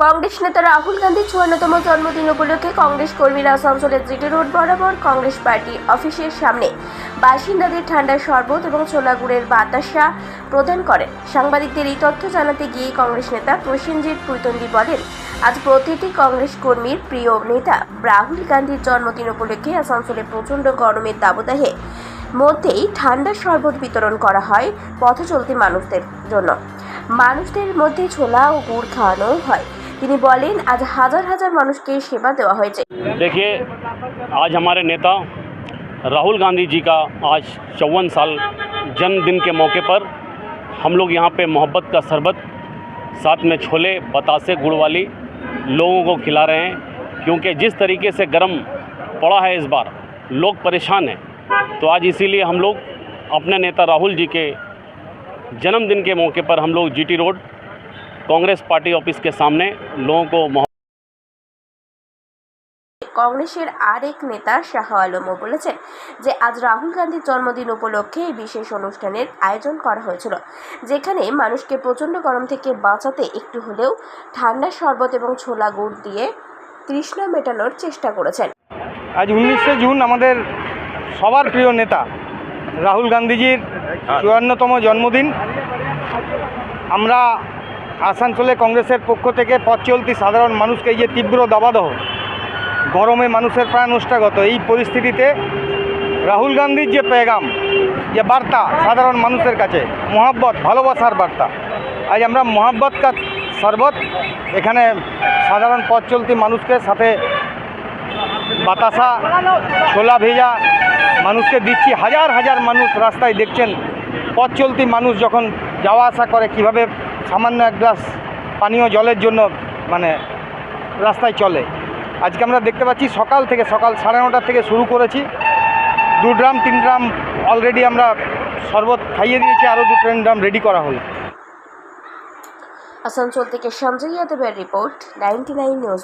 কংগ্রেস নেতা রাহুল গান্ধীর ৫৪তম জন্মদিন উপলক্ষে কংগ্রেস কর্মীরা আসানসোলের জিটি রোড বরাবর কংগ্রেস পার্টি অফিসের সামনে বাসিন্দাদের ঠান্ডা শরবত এবং ছোলা গুড়ের বাতাসা প্রদান করেন। সাংবাদিকদের এই তথ্য জানাতে গিয়ে কংগ্রেস নেতা প্রসেনজিৎ পুইতন্ডি বলেন, আজ প্রতিটি কংগ্রেস কর্মীর প্রিয় নেতা রাহুল গান্ধীর জন্মদিন উপলক্ষে আসানসোলে প্রচণ্ড গরমের দাবদাহে মধ্যেই ঠান্ডা শরবত বিতরণ করা হয় পথ চলতি মানুষদের জন্য। মানুষদের মধ্যে ছোলা ও গুড় খাওয়ানো হয়। তিনি বলেন, आज हजार हजार মানুষকে সেবা দেওয়া হয়েছে। देखिए, आज हमारे नेता राहुल गांधी जी का आज 54 साल जन्मदिन के मौके पर हम लोग यहाँ पे मोहब्बत का शरबत साथ में छोले बतासे गुड़ वाली लोगों को खिला रहे हैं, क्योंकि जिस तरीके से गर्म पड़ा है इस बार लोग परेशान हैं। तो आज इसीलिए हम लोग अपने नेता राहुल जी के जन्मदिन के मौके पर हम लोग GT road Congress party office के सामने लोगों को কংগ্রেসের আরেক নেতা শাহ আলমও বলেছেন যে আজ রাহুল গান্ধীর জন্মদিন উপলক্ষে এই বিশেষ অনুষ্ঠানের আয়োজন করা হয়েছিল, যেখানে মানুষকে প্রচণ্ড গরম থেকে বাঁচাতে একটু হলেও ঠান্ডা শরবত এবং ছোলা গুড় দিয়ে তৃষ্ণা মেটানোর চেষ্টা করেছেন। আজ 19শে জুন আমাদের সবার প্রিয় নেতা রাহুল গান্ধীজির ৫৪তম জন্মদিন। আমরা আসানসোলে কংগ্রেসের পক্ষ থেকে পথ চলতি সাধারণ মানুষকে এই যে তীব্র দাবদাহ গরমে মানুষের প্রাণ নষ্টাগত এই পরিস্থিতিতে রাহুল গান্ধীর যে পেগাম, যে বার্তা সাধারণ মানুষের কাছে মোহাব্বত ভালোবাসার বার্তা, আজ আমরা মোহাব্বত কা শরবত এখানে সাধারণ পথ চলতি মানুষকে সাথে বাতাসা ছোলা ভেজা মানুষকে দিচ্ছি। হাজার হাজার মানুষ রাস্তায় দেখছেন, পথ চলতি মানুষ যখন যাওয়া আসা করে কিভাবে সামান্য এক গ্লাস পানীয় জলের জন্য রাস্তায় চলে। আজকে আমরা দেখতে পাচ্ছি সকাল 9:30 থেকে শুরু করেছি। 2 ড্রাম 3 ড্রাম অলরেডি আমরা শরবত খাইয়ে দিয়েছি, আরও 2-3 ড্রাম রেডি করা হলো। আসানসোল থেকে সঞ্জয় যাদবের রিপোর্ট, 99 নিউজ।